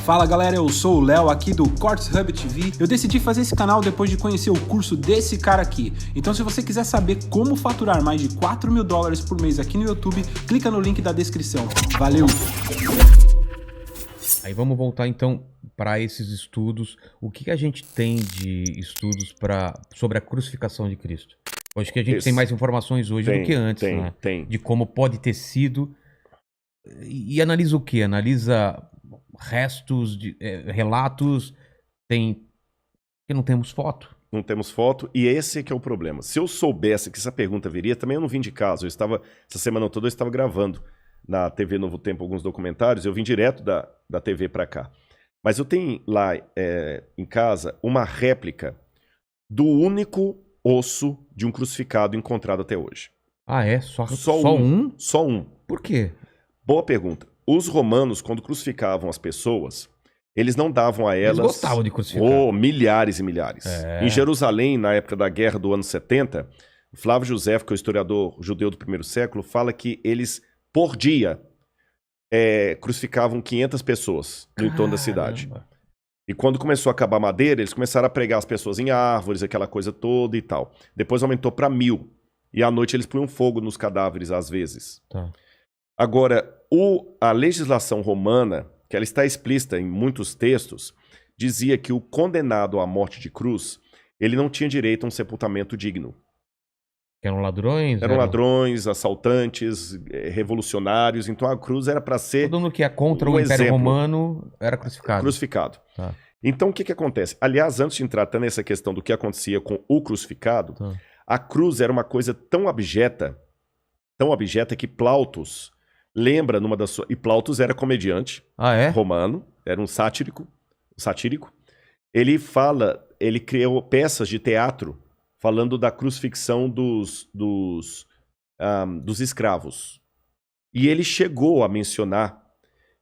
Fala galera, eu sou o Léo aqui do Cortes Hub TV. Eu decidi fazer esse canal depois de conhecer o curso desse cara aqui. Então se você quiser saber como faturar mais de $4 mil por mês aqui no YouTube, clica no link da descrição. Valeu! Aí vamos voltar então para esses estudos. O que a gente tem de estudos sobre a crucificação de Cristo? Eu acho que a gente tem mais informações hoje do que antes, né? De como pode ter sido. E analisa o quê? Analisa restos, relatos, porque não temos foto. Não temos foto, e esse é que é o problema. Se eu soubesse que essa pergunta viria, também eu não vim de casa. Essa semana toda eu estava gravando na TV Novo Tempo alguns documentários, eu vim direto da TV para cá. Mas eu tenho lá em casa uma réplica do único osso de um crucificado encontrado até hoje. Ah, é? Só um? Só um. Por quê? Boa pergunta. Os romanos, quando crucificavam as pessoas, eles não davam a elas... Eles gostavam de crucificar. Milhares e milhares. Em Jerusalém, na época da guerra do ano 70, Flávio José, que é o historiador judeu do primeiro século, fala que eles, por dia, crucificavam 500 pessoas no entorno da cidade. E quando começou a acabar a madeira, eles começaram a pregar as pessoas em árvores, aquela coisa toda e tal. Depois aumentou para 1000. E à noite eles punham fogo nos cadáveres, às vezes. Tá. Agora, a legislação romana, que ela está explícita em muitos textos, dizia que o condenado à morte de cruz, ele não tinha direito a um sepultamento digno. Eram ladrões? Eram ladrões, assaltantes, revolucionários. Então a cruz era para ser todo mundo que é contra o Império Romano era crucificado. Crucificado. Tá. Então o que acontece? Aliás, antes de entrar até nessa questão do que acontecia com o crucificado, a cruz era uma coisa tão abjeta que Plautus lembra numa das suas... E Plautus era comediante romano, era um satírico. Ele criou peças de teatro falando da crucifixão dos escravos. E ele chegou a mencionar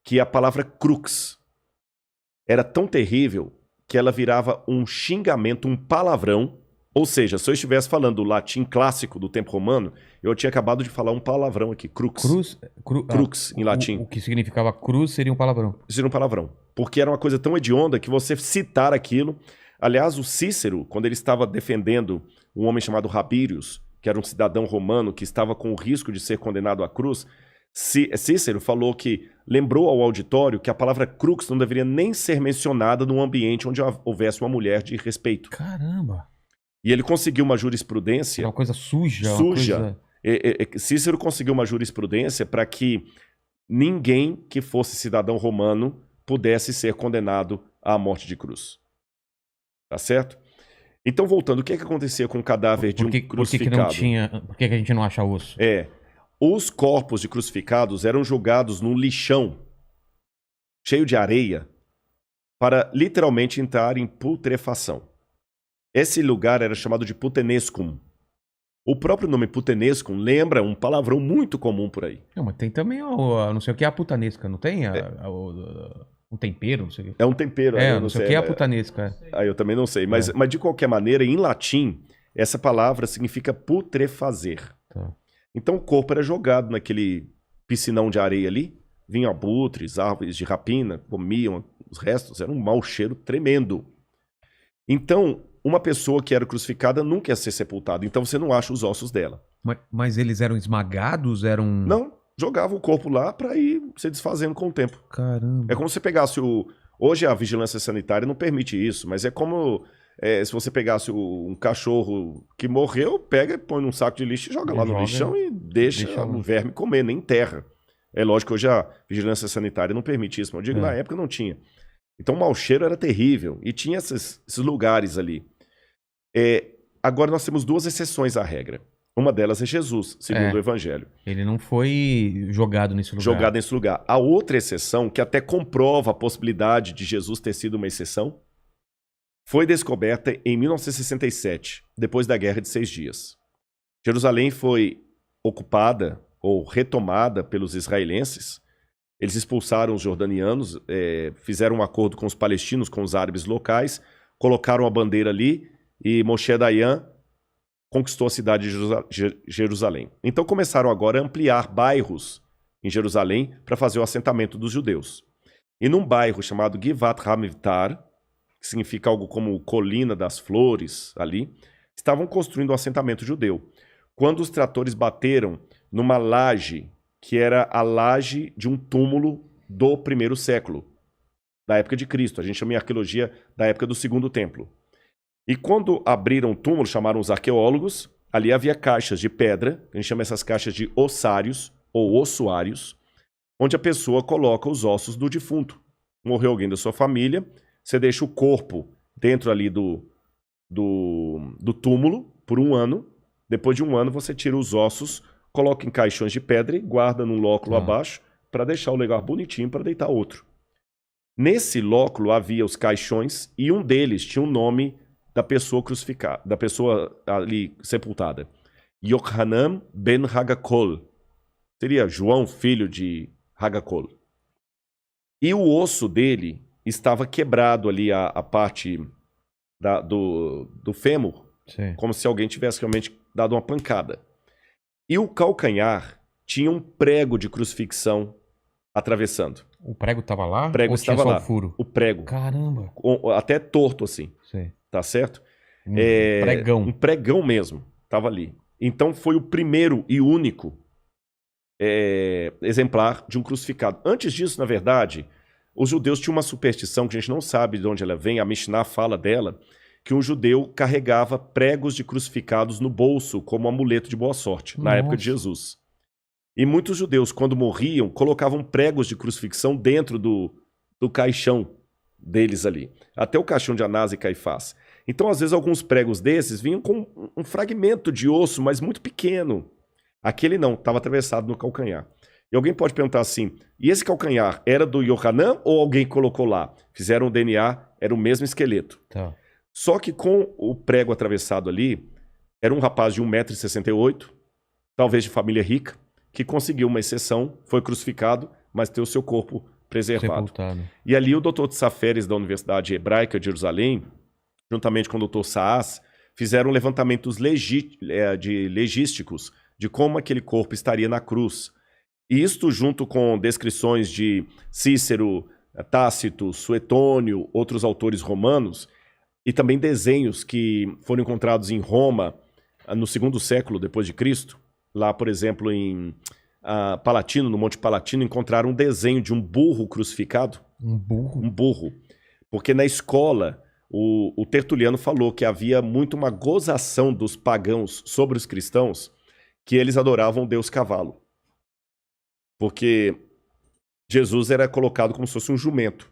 que a palavra crux era tão terrível que ela virava um xingamento, um palavrão. Ou seja, se eu estivesse falando o latim clássico do tempo romano, eu tinha acabado de falar um palavrão aqui, crux. Crux, em latim. O que significava cruz seria um palavrão. Seria um palavrão. Porque era uma coisa tão hedionda que você citar aquilo... Aliás, o Cícero, quando ele estava defendendo um homem chamado Rabírios, que era um cidadão romano que estava com o risco de ser condenado à cruz, Cícero falou que lembrou ao auditório que a palavra crux não deveria nem ser mencionada num ambiente onde houvesse uma mulher de respeito. Caramba! E ele conseguiu uma jurisprudência... Uma coisa suja. Cícero conseguiu uma jurisprudência para que ninguém que fosse cidadão romano pudesse ser condenado à morte de cruz. Tá certo? Então, voltando, o que acontecia com o cadáver de um crucificado? Por que a gente não acha osso? Os corpos de crucificados eram jogados num lixão cheio de areia para literalmente entrar em putrefação. Esse lugar era chamado de putenescum. O próprio nome putenescum lembra um palavrão muito comum por aí. Não, mas tem também, não sei o que é a putanesca, não tem? Um tempero, não sei o que. É um tempero. Não sei o que é a putanesca. Eu também não sei. Mas de qualquer maneira, em latim, essa palavra significa putrefazer. Tá. Então o corpo era jogado naquele piscinão de areia ali. Vinham abutres, árvores de rapina, comiam os restos. Era um mau cheiro tremendo. Então, uma pessoa que era crucificada nunca ia ser sepultada. Então você não acha os ossos dela. Mas eles eram esmagados? Não. Jogava o corpo lá para ir se desfazendo com o tempo. Caramba. É como se pegasse Hoje a vigilância sanitária não permite isso, mas é como se você pegasse um cachorro que morreu, pega e põe num saco de lixo e joga lá no lixão e deixa o verme comer, nem enterra. É lógico que hoje a vigilância sanitária não permite isso, mas eu digo, na época não tinha. Então o mau cheiro era terrível e tinha esses lugares ali. Agora nós temos duas exceções à regra. Uma delas é Jesus, segundo o Evangelho. Ele não foi jogado nesse lugar. A outra exceção, que até comprova a possibilidade de Jesus ter sido uma exceção, foi descoberta em 1967, depois da Guerra de 6 Dias. Jerusalém foi ocupada ou retomada pelos israelenses. Eles expulsaram os jordanianos, fizeram um acordo com os palestinos, com os árabes locais, colocaram a bandeira ali e Moshe Dayan conquistou a cidade de Jerusalém. Então começaram agora a ampliar bairros em Jerusalém para fazer o assentamento dos judeus. E num bairro chamado Givat Hamivtar, que significa algo como Colina das Flores, ali, estavam construindo um assentamento judeu. Quando os tratores bateram numa laje, que era a laje de um túmulo do primeiro século, da época de Cristo. A gente chama em arqueologia da época do Segundo Templo. E quando abriram o túmulo, chamaram os arqueólogos, ali havia caixas de pedra, a gente chama essas caixas de ossários ou ossuários, onde a pessoa coloca os ossos do defunto. Morreu alguém da sua família, você deixa o corpo dentro ali do túmulo por 1 ano. Depois de 1 ano, você tira os ossos, coloca em caixões de pedra e guarda num lóculo abaixo para deixar o lugar bonitinho para deitar outro. Nesse lóculo havia os caixões e um deles tinha o nome da pessoa crucificada, da pessoa ali sepultada. Yochanan ben Hagakol. Seria João, filho de Hagakol. E o osso dele estava quebrado ali, a parte do fêmur, como se alguém tivesse realmente dado uma pancada. E o calcanhar tinha um prego de crucifixão atravessando. O prego estava lá? O prego estava lá. Furo? O prego. Caramba. Até torto assim. Sim. Tá certo? Pregão. Um pregão mesmo. Estava ali. Então foi o primeiro e único exemplar de um crucificado. Antes disso, na verdade, os judeus tinham uma superstição que a gente não sabe de onde ela vem, a Mishnah fala dela, que um judeu carregava pregos de crucificados no bolso como amuleto de boa sorte, na época de Jesus. E muitos judeus, quando morriam, colocavam pregos de crucifixão dentro do caixão deles ali. Até o caixão de Anás e Caifás. Então, às vezes, alguns pregos desses vinham com um fragmento de osso, mas muito pequeno. Aquele não, estava atravessado no calcanhar. E alguém pode perguntar assim, e esse calcanhar era do Yohanan ou alguém colocou lá? Fizeram o DNA, era o mesmo esqueleto. Tá. Só que com o prego atravessado ali, era um rapaz de 1,68 m, talvez de família rica, que conseguiu uma exceção, foi crucificado, mas teve o seu corpo preservado. Sepultado. E ali o Dr. Tsaferes, da Universidade Hebraica de Jerusalém, juntamente com o Dr. Saas, fizeram levantamentos legísticos de como aquele corpo estaria na cruz. E isto junto com descrições de Cícero, Tácito, Suetônio, outros autores romanos, e também desenhos que foram encontrados em Roma no 2º século depois de Cristo. Lá, por exemplo, em Palatino, no Monte Palatino, encontraram um desenho de um burro crucificado. Um burro? Um burro. Porque na escola, o Tertuliano falou que havia muito uma gozação dos pagãos sobre os cristãos, que eles adoravam o deus cavalo. Porque Jesus era colocado como se fosse um jumento.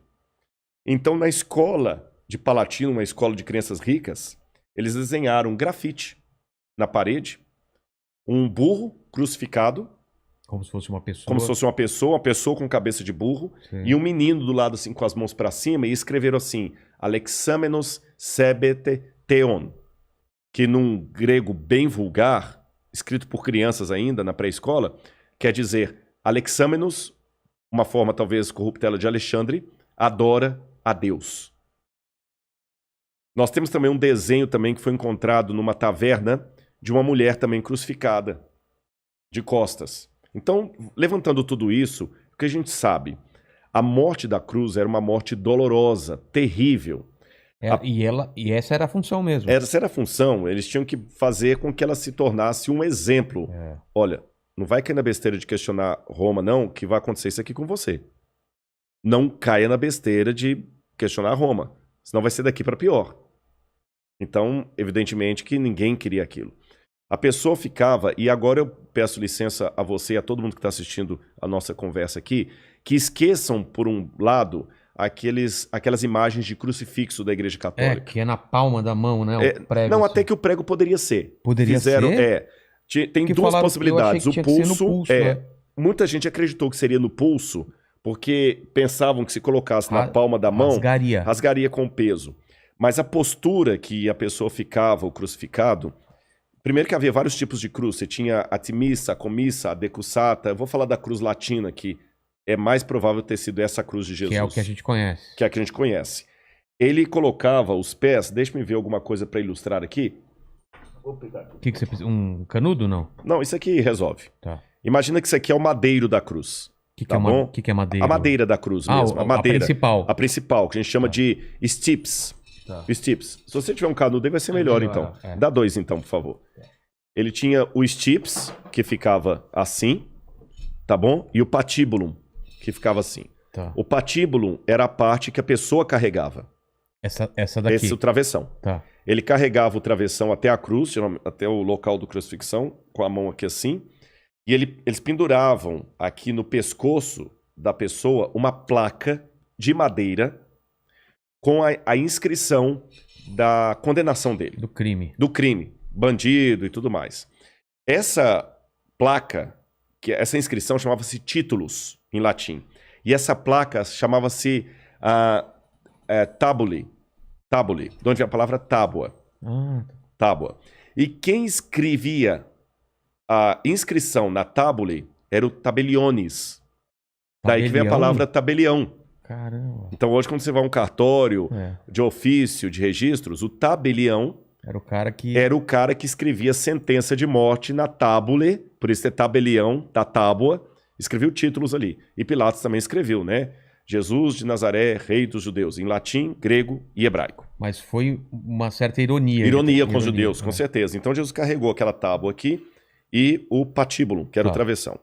Então, na escola de Palatino, uma escola de crianças ricas, eles desenharam um grafite na parede, um burro crucificado. Como se fosse uma pessoa. Como se fosse uma pessoa com cabeça de burro. Sim. E um menino do lado assim com as mãos para cima e escreveram assim, Alexamenos sebete theon, que num grego bem vulgar, escrito por crianças ainda na pré-escola, quer dizer Alexamenos, uma forma talvez corruptela de Alexandre, adora a Deus. Nós temos também um desenho também que foi encontrado numa taverna de uma mulher também crucificada, de costas. Então, levantando tudo isso, o que a gente sabe? A morte da cruz era uma morte dolorosa, terrível. E essa era a função mesmo. Essa era a função. Eles tinham que fazer com que ela se tornasse um exemplo. Olha, não vai cair na besteira de questionar Roma, não, que vai acontecer isso aqui com você. Não caia na besteira de questionar Roma, senão vai ser daqui para pior. Então, evidentemente que ninguém queria aquilo. A pessoa ficava, e agora eu peço licença a você e a todo mundo que está assistindo a nossa conversa aqui, que esqueçam, por um lado, aquelas imagens de crucifixo da Igreja Católica. Que é na palma da mão, né? O prego, não, assim. Até que o prego poderia ser. Poderia ser? Tem duas possibilidades. O pulso, né? Muita gente acreditou que seria no pulso, porque pensavam que se colocasse na palma da mão, rasgaria com peso. Mas a postura que a pessoa ficava, o crucificado, primeiro que havia vários tipos de cruz. Você tinha a timissa, a comissa, a decussata. Eu vou falar da cruz latina, que é mais provável ter sido essa cruz de Jesus. Que é o que a gente conhece. Que é a que a gente conhece. Ele colocava os pés... Deixa-me ver alguma coisa para ilustrar aqui. Vou pegar aqui. O que você precisa? Um canudo, não? Não, isso aqui resolve. Tá. Imagina que isso aqui é o madeiro da cruz. Que é madeira? A madeira da cruz mesmo. A madeira. A principal. A principal, que a gente chama de stips. Tá. Stips. Se você tiver um canudo aí, vai ser melhor, então. Dá 2, então, por favor. Ele tinha o stips, que ficava assim, tá bom? E o patibulum, que ficava assim. Tá. O patibulum era a parte que a pessoa carregava. Essa daqui? Esse é o travessão. Tá. Ele carregava o travessão até a cruz, até o local do crucifixão, com a mão aqui assim. E eles penduravam aqui no pescoço da pessoa uma placa de madeira com a inscrição da condenação dele. Do crime. Do crime. Bandido e tudo mais. Essa placa, essa inscrição chamava-se títulos, em latim. E essa placa chamava-se tabuli. Tabuli, de onde vem a palavra tábua. Tábua. E quem escrevia a inscrição na tabule era o tabeliones. Daí que vem a palavra tabelião. Caramba. Então hoje quando você vai a um cartório de ofício, de registros, o tabelião era o cara que escrevia sentença de morte na tábule, por isso é tabelião, da tábua, escreveu títulos ali. E Pilatos também escreveu, né? Jesus de Nazaré, rei dos judeus, em latim, grego e hebraico. Mas foi uma certa ironia. Ironia com os judeus, com certeza. Então Jesus carregou aquela tábua aqui e o patíbulo, que era o travessão.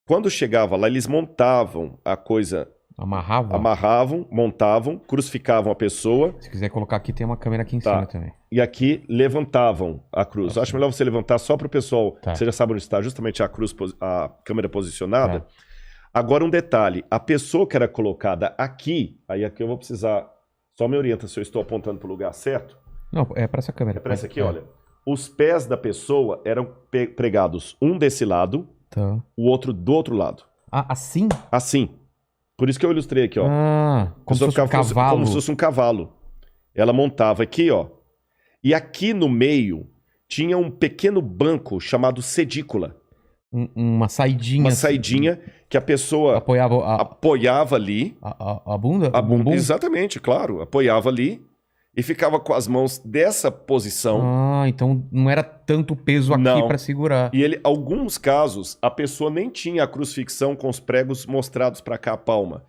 Quando chegava lá, eles montavam a coisa... Amarravam, montavam, crucificavam a pessoa. Se quiser colocar aqui, tem uma câmera aqui em cima também. E aqui levantavam a cruz. Acho melhor você levantar só para o pessoal, você já sabe onde está justamente a cruz, a câmera posicionada. Agora um detalhe, a pessoa que era colocada aqui, aí aqui eu vou precisar, só me orienta se eu estou apontando para o lugar certo. Não, é para essa câmera. É para essa aqui, olha. Os pés da pessoa eram pregados um desse lado, o outro do outro lado. Assim? Assim. Por isso que eu ilustrei aqui, ó. Como se fosse um cavalo. Como se fosse um cavalo. Ela montava aqui, ó. E aqui no meio tinha um pequeno banco chamado sedícula. Uma saidinha. Uma saidinha que a pessoa apoiava ali. A bunda? A bunda, exatamente, claro. Apoiava ali e ficava com as mãos dessa posição. Então não era tanto peso aqui para segurar. E alguns casos, a pessoa nem tinha a crucifixão com os pregos mostrados para cá, a palma.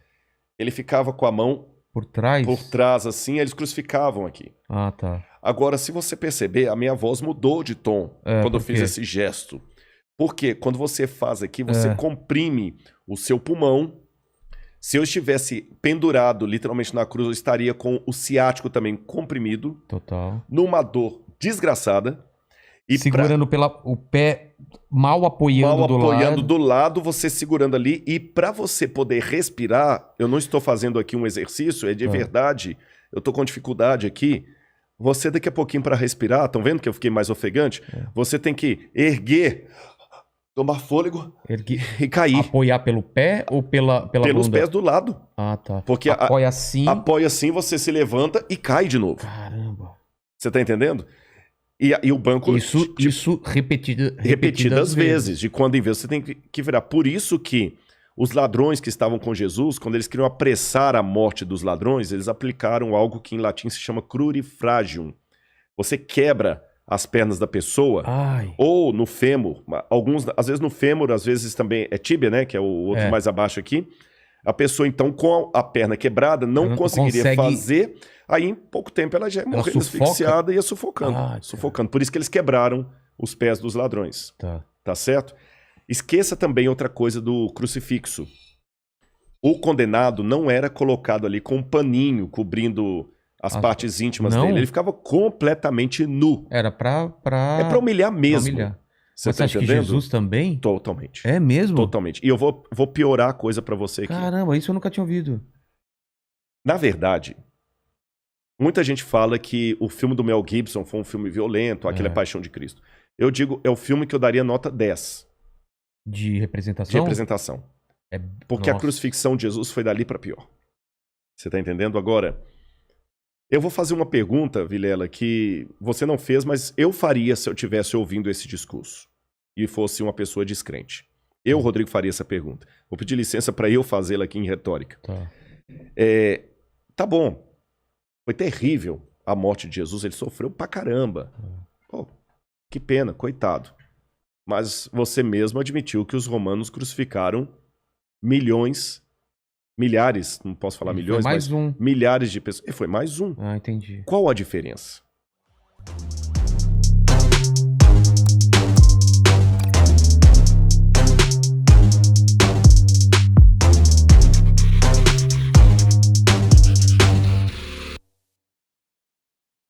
Ele ficava com a mão por trás? Por trás, assim, eles crucificavam aqui. Tá. Agora, se você perceber, a minha voz mudou de tom quando eu fiz esse gesto. Porque quando você faz aqui, você comprime o seu pulmão. Se eu estivesse pendurado literalmente na cruz, eu estaria com o ciático também comprimido. Total. Numa dor desgraçada. E segurando o pé mal apoiando do lado. Mal apoiando do lado, você segurando ali. E para você poder respirar, eu não estou fazendo aqui um exercício, é de verdade. Eu estou com dificuldade aqui. Você daqui a pouquinho para respirar, estão vendo que eu fiquei mais ofegante? Você tem que erguer... Tomar fôlego e cair. Apoiar pelo pé ou pela Pelos bunda? Pés do lado. Tá. Porque apoia assim. Apoia assim, você se levanta e cai de novo. Caramba. Você tá entendendo? E o banco... Isso repetidas vezes. De quando em vez você tem que virar. Por isso que os ladrões que estavam com Jesus, quando eles queriam apressar a morte dos ladrões, eles aplicaram algo que em latim se chama crurifragium. Você quebra as pernas da pessoa, ou no fêmur, às vezes no fêmur, às vezes também é tíbia, né, que é o outro mais abaixo aqui. A pessoa, então, com a perna quebrada, não conseguiria fazer, aí em pouco tempo ela já ia morrer asfixiada e ia sufocando. Sufocando. Por isso que eles quebraram os pés dos ladrões. Tá certo? Esqueça também outra coisa do crucifixo. O condenado não era colocado ali com um paninho cobrindo as partes íntimas dele. Ele ficava completamente nu. Era pra... É pra humilhar mesmo. Você acha que Jesus também? Totalmente. É mesmo? Totalmente. E eu vou piorar a coisa pra você aqui. Caramba, isso eu nunca tinha ouvido. Na verdade, muita gente fala que o filme do Mel Gibson foi um filme violento, aquele é Paixão de Cristo. Eu digo, é o filme que eu daria nota 10. De representação? De representação. Porque a crucifixão de Jesus foi dali pra pior. Você tá entendendo? Agora... Eu vou fazer uma pergunta, Vilela, que você não fez, mas eu faria se eu estivesse ouvindo esse discurso e fosse uma pessoa descrente. Eu, Rodrigo, faria essa pergunta. Vou pedir licença para eu fazê-la aqui em retórica. Tá bom. Foi terrível a morte de Jesus. Ele sofreu pra caramba. Pô, que pena, coitado. Mas você mesmo admitiu que os romanos crucificaram milhares, não posso falar milhões, mas milhares de pessoas. E foi mais um. Entendi. Qual a diferença?